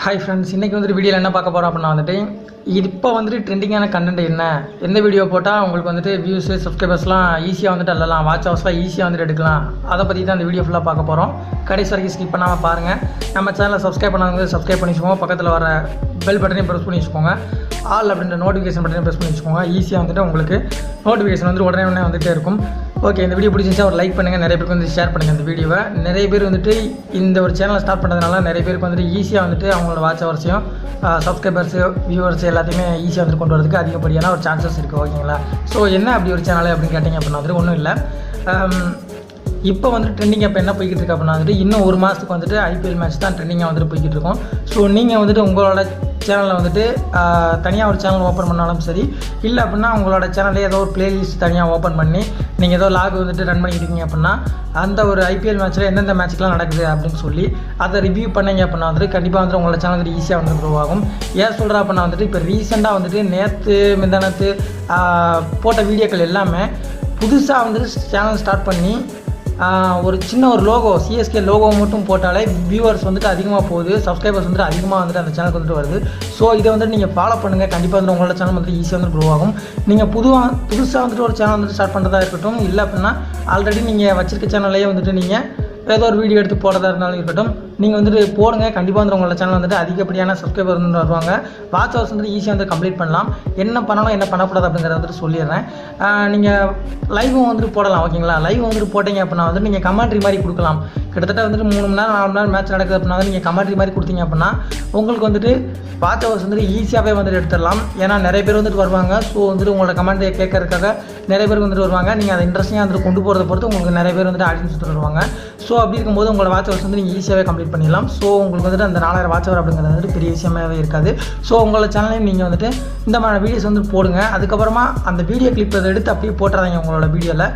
Hi friends, இன்றைக்கி வந்துட்டு வீடியோவில் என்ன பார்க்க போகிறோம் அப்படின்னா வந்துட்டு இப்போ வந்துட்டு ட்ரெண்டிங்கான கண்டென்ட் என்ன, எந்த வீடியோ போட்டால் உங்களுக்கு வந்துட்டு வியூஸு சப்ஸ்கிரைபர்ஸ்லாம் ஈஸியாக வந்துட்டு அல்லலாம், வாட்ச் ஹவர்ஸ்லாம் ஈஸியாக வந்துட்டு எடுக்கலாம், அதை பற்றி தான் இந்த வீடியோ ஃபுல்லாக பார்க்க போகிறோம். கடைசி வரைக்கும் ஸ்கிப் பண்ணாமல் பாருங்கள். நம்ம சேனலை சப்ஸ்கிரைப் பண்ணாங்க சப்ஸ்கிரைப் பண்ணி வச்சுக்கோங்க. பக்கத்தில் வர பெல் பட்டனையும் ப்ரெஸ் பண்ணி வச்சுக்கோங்க. ஆல் அப்படின்ற நோட்டிஃபிகேஷன் பட்டனையும் ப்ரெஸ் பண்ணி வச்சுக்கோங்க. ஈஸியாக வந்துட்டு உங்களுக்கு நோட்டிஃபிகேஷன் வந்துட்டு உடனே வந்துகிட்டே இருக்கும். ஓகே, இந்த வீடியோ பிடிச்சிருந்துச்சா ஒரு லைக் பண்ணுங்கள், நிறைய பேருக்கு வந்து ஷேர் பண்ணுங்கள் இந்த வீடியோவை. நிறைய பேர் வந்துட்டு இந்த ஒரு சேனலை ஸ்டார்ட் பண்ணுறதுனால நிறைய பேருக்கு வந்துட்டு ஈஸியாக வந்துட்டு அவங்களோட வாட்ச் ஹவர்ஸையும் சப்ஸ்கிரைபர்ஸு வியூவர்ஸ் எல்லாத்தையுமே ஈஸியாக வந்து கொண்டு வரதுக்கு அதிகப்படியான ஒரு சான்சஸ் இருக்குது. ஓகேங்களா? ஸோ என்ன அப்படி ஒரு சேனல் அப்படின்னு கேட்டிங்க அப்படின்னா வந்துட்டு ஒன்றும் இல்லை. இப்போ வந்துட்டு ட்ரெண்டிங் இப்போ என்ன போய்கிட்டு இருக்கு அப்படின்னா வந்துட்டு இன்னும் ஒரு மாதத்துக்கு வந்துட்டு ஐபிஎல் மேட்ச் தான் ட்ரெண்டிங்காக வந்துட்டு போய்கிட்டு இருக்கோம். ஸோ நீங்கள் வந்துட்டு உங்களோட சேனலில் வந்துட்டு தனியாக ஒரு சேனல் ஓப்பன் பண்ணாலும் சரி, இல்லை அப்படின்னா உங்களோட சேனலே ஏதோ ஒரு பிளேலிஸ்ட் தனியாக ஓப்பன் பண்ணி நீங்கள் ஏதோ லாக் வந்துட்டு ரன் பண்ணிக்கிட்டீங்க அப்படின்னா அந்த ஒரு ஐபிஎல் மேட்ச்சில் எந்தெந்த மேட்ச்லாம் நடக்குது அப்படின்னு சொல்லி அதை ரிவ்யூ பண்ணிங்க அப்படின்னா வந்துட்டு கண்டிப்பாக வந்துட்டு உங்களோட சேனல் வந்துட்டு ஈஸியாக வந்து க்ரோ ஆகும். ஏன் சொல்கிறேன் அப்படின்னா வந்துட்டு இப்போ ரீசெண்டாக வந்துட்டு நேற்று முந்தானத்து போட்ட வீடியோக்கள் எல்லாமே புதுசாக வந்துட்டு சேனல் ஸ்டார்ட் பண்ணி ஒரு சின்ன ஒரு லோகோ சிஎஸ்கே லோகோ மட்டும் போட்டாலே வியூவர்ஸ் வந்துட்டு அதிகமாக போகுது, சப்ஸ்கிரைபர்ஸ் வந்துட்டு அதிகமாக வந்துட்டு அந்த சேனலுக்கு வந்துட்டு வருது. ஸோ இதை வந்துட்டு நீங்கள் ஃபாலோ பண்ணுங்கள். கண்டிப்பாக வந்துட்டு உங்களோட சேனல் வந்துட்டு ஈஸியாக வந்து க்ரோ ஆகும். நீங்கள் புதுசாக வந்துட்டு ஒரு சேனல் வந்துட்டு ஸ்டார்ட் பண்ணுறதா இருக்கட்டும், இல்லை அப்படின்னா ஆல்ரெடி நீங்கள் வச்சிருக்க சேனல்லையே வந்துட்டு நீங்கள் ஏதோ ஒரு வீடியோ எடுத்து போடுறதா இருந்தாலும் இருக்கட்டும், நீங்கள் வந்துட்டு போடுங்க. கண்டிப்பாக வந்து உங்களோட சேனல் வந்துட்டு அதிகப்படியான சப்ஸ்கிரைபர் வந்து வருவாங்க. வாட்ச் ஹவர்ஸ் வந்துட்டு ஈஸியாக வந்து கம்ப்ளீட் பண்ணலாம். என்ன பண்ணணும் என்ன பண்ணக்கூடாது அப்படிங்கிறத வந்துட்டு சொல்லிடுறேன். நீங்கள் லைவும் வந்துட்டு போடலாம். ஓகேங்களா? லைவ் வந்துட்டு போட்டிங்க அப்படின்னா வந்துட்டு நீங்கள் கமெண்ட்ரி மாதிரி கொடுக்கலாம். கிட்டத்தட்ட வந்துட்டு 3 மணி நேரம் 4 மணி நேரம் மேட்ச் நடக்குது அப்படின்னா நீங்கள் கமெண்ட்ரி மாதிரி கொடுத்தீங்க அப்படின்னா உங்களுக்கு வந்துட்டு வாட்ச் ஹவர்ஸ் வந்துட்டு ஈஸியாகவே வந்துட்டு எடுத்துடலாம். ஏன்னா நிறைய பேர் வந்துட்டு வருவாங்க. ஸோ வந்துட்டு உங்களோட கமெண்ட்டை கேட்கறதுக்காக நிறைய பேர் வந்துட்டு வருவாங்க. நீங்கள் அதை இன்ட்ரெஸ்டிங்காக வந்துட்டு கொண்டு போகிறத பொறுத்து உங்களுக்கு நிறைய பேர் வந்துட்டு ஆடியன்ஸ் வந்துட்டு வருவாங்க. ஸோ அப்படி இருக்கும்போது உங்களோட வாட்ச் ஹவர்ஸ் வந்து நீங்கள் ஈஸியாகவே கம்ப்ளீட் பண்ணிடலாம். ஸோ உங்களுக்கு வந்துட்டு அந்த 4000 வாட்ச் ஹவர் அப்படிங்கிறது வந்துட்டு பெரிய விஷயமாகவே இருக்காது. ஸோ உங்களோட சேனலையும் நீங்கள் வந்துட்டு இந்த மாதிரி வீடியோஸ் வந்து போடுங்க. அதுக்கப்புறமா அந்த வீடியோ கிளிப் அதை எடுத்து அப்படியே போட்டுறாங்க உங்களோட வீடியோவில்.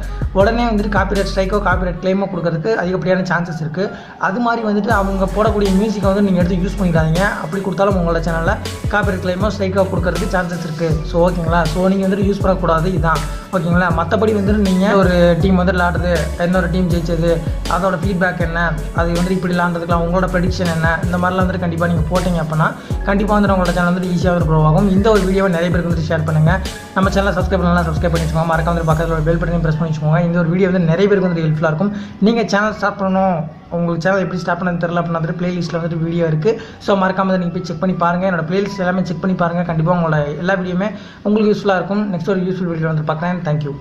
உடனே வந்துட்டு காப்பிரைட் ஸ்ட்ரைக்கோ காப்பிரைட் கிளைமோ கொடுக்கறதுக்கு அதிகப்படியான சான்சஸ் இருக்குது. அது மாதிரி வந்துட்டு அவங்க போடக்கூடிய மியூசிக்கை வந்து நீங்கள் எடுத்து யூஸ் பண்ணிக்காதீங்க. அப்படி கொடுத்தாலும் உங்களோட சேனலில் காப்பிரைட் கிளைமோ ஸ்ட்ரைக்கோ கொடுக்கறதுக்கு சான்சஸ் இருக்குது. ஸோ ஓகேங்களா? ஸோ நீங்கள் வந்துட்டு யூஸ் பண்ணக்கூடாது. இதுதான் ஓகேங்களா? மற்றபடி வந்துட்டு நீங்கள் ஒரு டீம் வந்து விளாடுது, இன்னொரு டீம் ஜெயிச்சது, அதோட ஃபீட்பேக் என்ன, அது வந்துட்டு இப்படி விளாண்டுக்கலாம், உங்களோட ப்ரெடிக்ஷன் என்ன, இந்த மாதிரிலாம் வந்துட்டு கண்டிப்பாக நீங்கள் போட்டிங்க அப்படின்னா கண்டிப்பாக வந்துட்டு உங்களோட சேனல் வந்துட்டு ஈஸியாக வந்து க்ரோ ஆகும். இந்த ஒரு வீடியோவை நிறைய பேருக்கு வந்துட்டு ஷேர் பண்ணுங்கள். நம்ம சேனலை சப்ஸ்கிரைப் பண்ணலாம், சப்ஸ்கிரைப் பண்ணி வச்சுக்கோங்க. மறக்காம வந்து பக்கத்தில் பெல் பட்டனையும் ப்ரெஸ் பண்ணி வச்சுக்கோங்க. இந்த ஒரு வீடியோ வந்து நிறைய பேருக்கு வந்துட்டு ஹெல்ப்ஃபுல்லாக இருக்கும். நீங்கள் சேனல் ஸ்டார்ட் பண்ணணும், உங்களுக்கு சேனல் எப்படி ஸ்டார்ட் பண்ணது தெரியல அப்படின்னா வந்துட்டு பிளேலிஸ்ட்டில் வந்துட்டு வீடியோ இருக்குது. ஸோ மறக்காம நீங்கள் போய் செக் பண்ணி பாருங்கள். என்னோட பிளேலிஸ்ட் எல்லாமே செக் பண்ணி பாருங்கள். கண்டிப்பாக உங்களோட எல்லா வீடியோமே உங்களுக்கு யூஸ்ஃபுல்லாக இருக்கும். நெக்ஸ்ட் ஒரு யூஸ்ஃபுல் வீடியோ வந்து பார்க்குறேன். தேங்க்யூ.